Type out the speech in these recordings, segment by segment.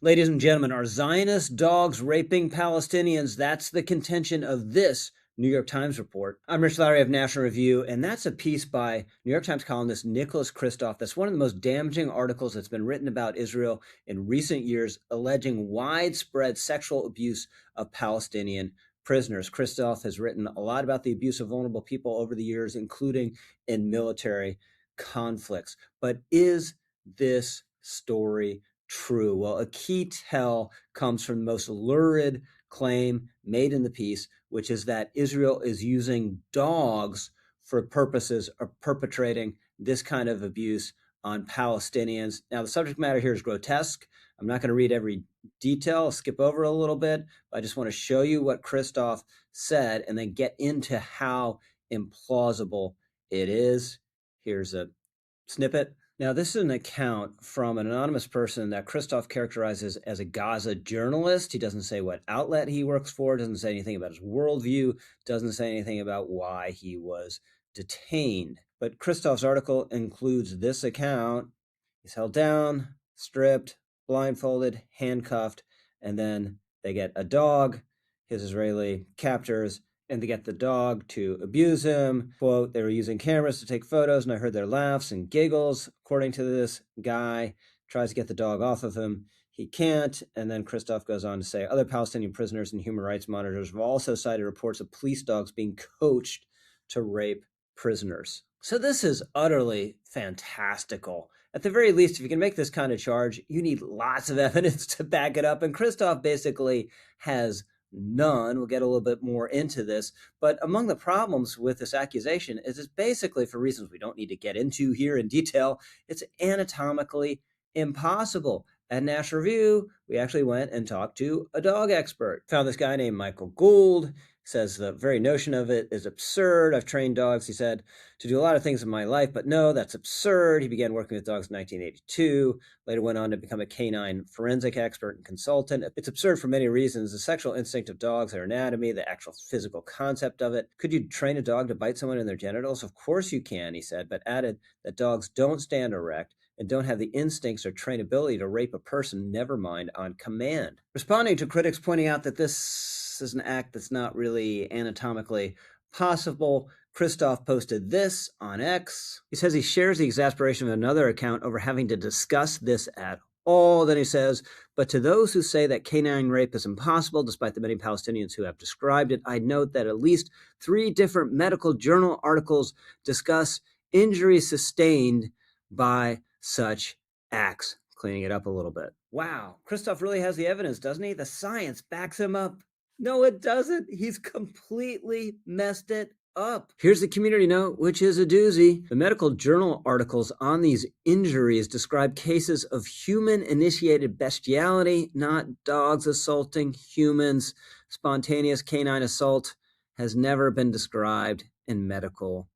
Ladies and gentlemen, are Zionist dogs raping Palestinians? That's the contention of this New York Times report. I'm Rich Lowry of National Review, and that's a piece by New York Times columnist Nicholas Kristof. That's one of the most damaging articles that's been written about Israel in recent years, alleging widespread sexual abuse of Palestinian prisoners. Kristof has written a lot about the abuse of vulnerable people over the years, including in military conflicts. But is this story true? Well, a key tell comes from the most lurid claim made in the piece, which is that Israel is using dogs for purposes of perpetrating this kind of abuse on Palestinians. Now, the subject matter here is grotesque. I'm not going to read every detail. I'll skip over a little bit. But I just want to show you what Kristof said and then get into how implausible it is. Here's a snippet. Now, this is an account from an anonymous person that Kristof characterizes as a Gaza journalist. He doesn't say what outlet he works for, doesn't say anything about his worldview, doesn't say anything about why he was detained. But Kristof's article includes this account. He's held down, stripped, blindfolded, handcuffed, and then they get a dog, his Israeli captors, and they get the dog to abuse him. Quote, they were using cameras to take photos, and I heard their laughs and giggles. According to this guy, tries to get the dog off of him. He can't. And then Kristof goes on to say, other Palestinian prisoners and human rights monitors have also cited reports of police dogs being coached to rape prisoners. So this is utterly fantastical. At the very least, if you can make this kind of charge, you need lots of evidence to back it up. And Kristof basically has none. We'll get a little bit more into this. But among the problems with this accusation is it's basically, for reasons we don't need to get into here in detail, it's anatomically impossible. At National Review, we actually went and talked to a dog expert. Found this guy named Michael Gould. Says the very notion of it is absurd. I've trained dogs, he said, to do a lot of things in my life, but no, that's absurd. He began working with dogs in 1982, later went on to become a canine forensic expert and consultant. It's absurd for many reasons. The sexual instinct of dogs, their anatomy, the actual physical concept of it. Could you train a dog to bite someone in their genitals? Of course you can, he said, but added that dogs don't stand erect and don't have the instincts or trainability to rape a person, never mind on command. Responding to critics pointing out that this is an act that's not really anatomically possible, Kristof posted this on X. He says he shares the exasperation of another account over having to discuss this at all. Then he says, but to those who say that canine rape is impossible, despite the many Palestinians who have described it, I'd note that at least 3 different medical journal articles discuss injuries sustained by such acts. Cleaning it up a little bit. Wow, Kristof really has the evidence, doesn't he? The science backs him up. No, it doesn't. He's completely messed it up. Here's the community note, which is a doozy. The medical journal articles on these injuries describe cases of human-initiated bestiality, not dogs assaulting humans. Spontaneous canine assault has never been described in medical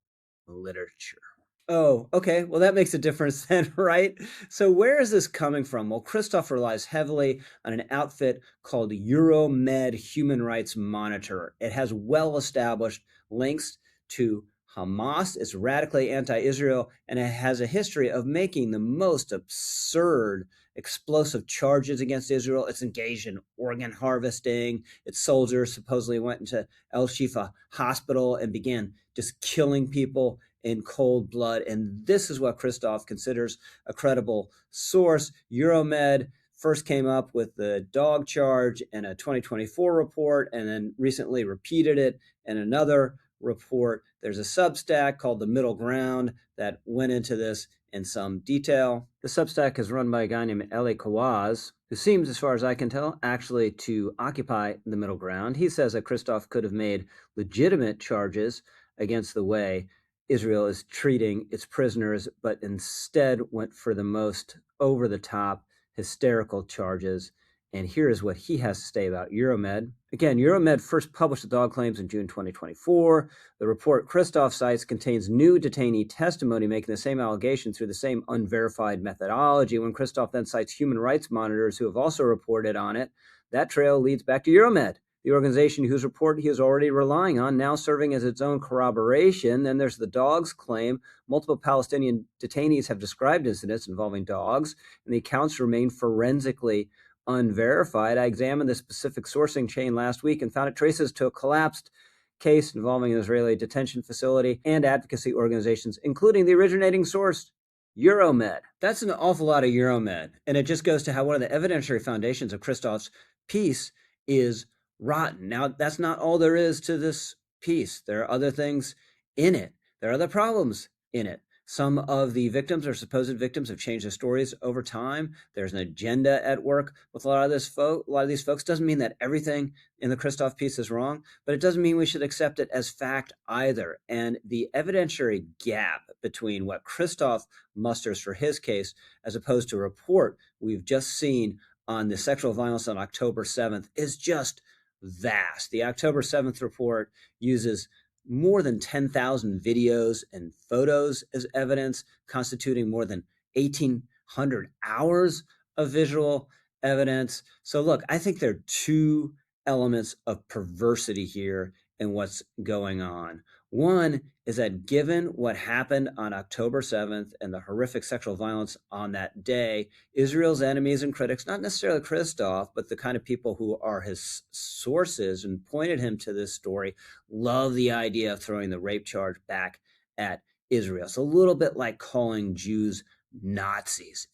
literature. Oh, okay. Well, that makes a difference then, right? So where is this coming from? Well, Kristof relies heavily on an outfit called Euromed Human Rights Monitor. It has well-established links to Hamas. It's radically anti-Israel, and it has a history of making the most absurd, explosive charges against Israel. It's engaged in organ harvesting. Its soldiers supposedly went into El Shifa Hospital and began just killing people in cold blood. And this is what Kristof considers a credible source. Euromed first came up with the dog charge in a 2024 report and then recently repeated it in another report. There's a Substack called The Middle Ground that went into this in some detail. The Substack is run by a guy named Eli Kawaz, who seems, as far as I can tell, actually to occupy the middle ground. He says that Kristof could have made legitimate charges against the way Israel is treating its prisoners, but instead went for the most over-the-top, hysterical charges. And here is what he has to say about Euromed. Again, Euromed first published the dog claims in June 2024. The report Kristof cites contains new detainee testimony making the same allegations through the same unverified methodology. When Kristof then cites human rights monitors who have also reported on it, that trail leads back to Euromed, the organization whose report he is already relying on, now serving as its own corroboration. Then there's the dogs claim. Multiple Palestinian detainees have described incidents involving dogs, and the accounts remain forensically unverified. I examined the specific sourcing chain last week and found it traces to a collapsed case involving an Israeli detention facility and advocacy organizations, including the originating source, Euromed. That's an awful lot of Euromed. And it just goes to how one of the evidentiary foundations of Christoph's piece is rotten. Now, that's not all there is to this piece. There are other things in it. There are other problems in it. Some of the victims or supposed victims have changed their stories over time. There's an agenda at work with a lot of these folks. Doesn't mean that everything in the Christoph piece is wrong, but it doesn't mean we should accept it as fact either. And the evidentiary gap between what Christoph musters for his case as opposed to a report we've just seen on the sexual violence on October 7th is just vast. The October 7th report uses more than 10,000 videos and photos as evidence, constituting more than 1,800 hours of visual evidence. So look, I think there are two elements of perversity here in what's going on. One is that given what happened on October 7th and the horrific sexual violence on that day, Israel's enemies and critics, not necessarily Christoph, but the kind of people who are his sources and pointed him to this story, love the idea of throwing the rape charge back at Israel. It's a little bit like calling Jews Nazis.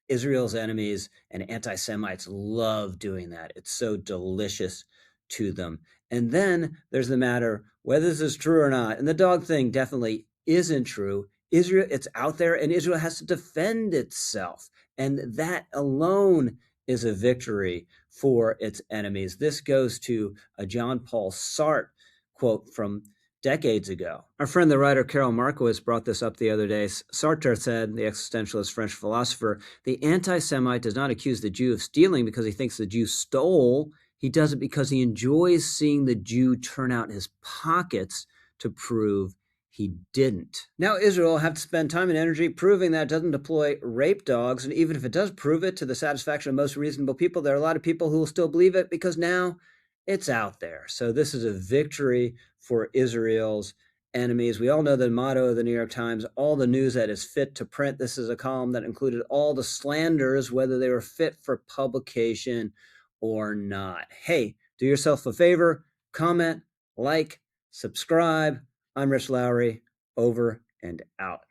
Israel's enemies and anti-Semites love doing that. It's so delicious to them. And then there's the matter whether this is true or not. And the dog thing definitely isn't true. Israel, it's out there, and Israel has to defend itself. And that alone is a victory for its enemies. This goes to a John Paul Sartre quote from decades ago. Our friend, the writer Carol Markowitz, brought this up the other day. Sartre said, the existentialist French philosopher, the anti-Semite does not accuse the Jew of stealing because he thinks the Jew stole. He does it because he enjoys seeing the Jew turn out his pockets to prove he didn't. Now, Israel will have to spend time and energy proving that it doesn't deploy rape dogs. And even if it does prove it to the satisfaction of most reasonable people, there are a lot of people who will still believe it because now it's out there. So this is a victory for Israel's enemies. We all know the motto of the New York Times, all the news that is fit to print. This is a column that included all the slanders, whether they were fit for publication or not. Hey, do yourself a favor, comment, like, subscribe. I'm Rich Lowry, over and out.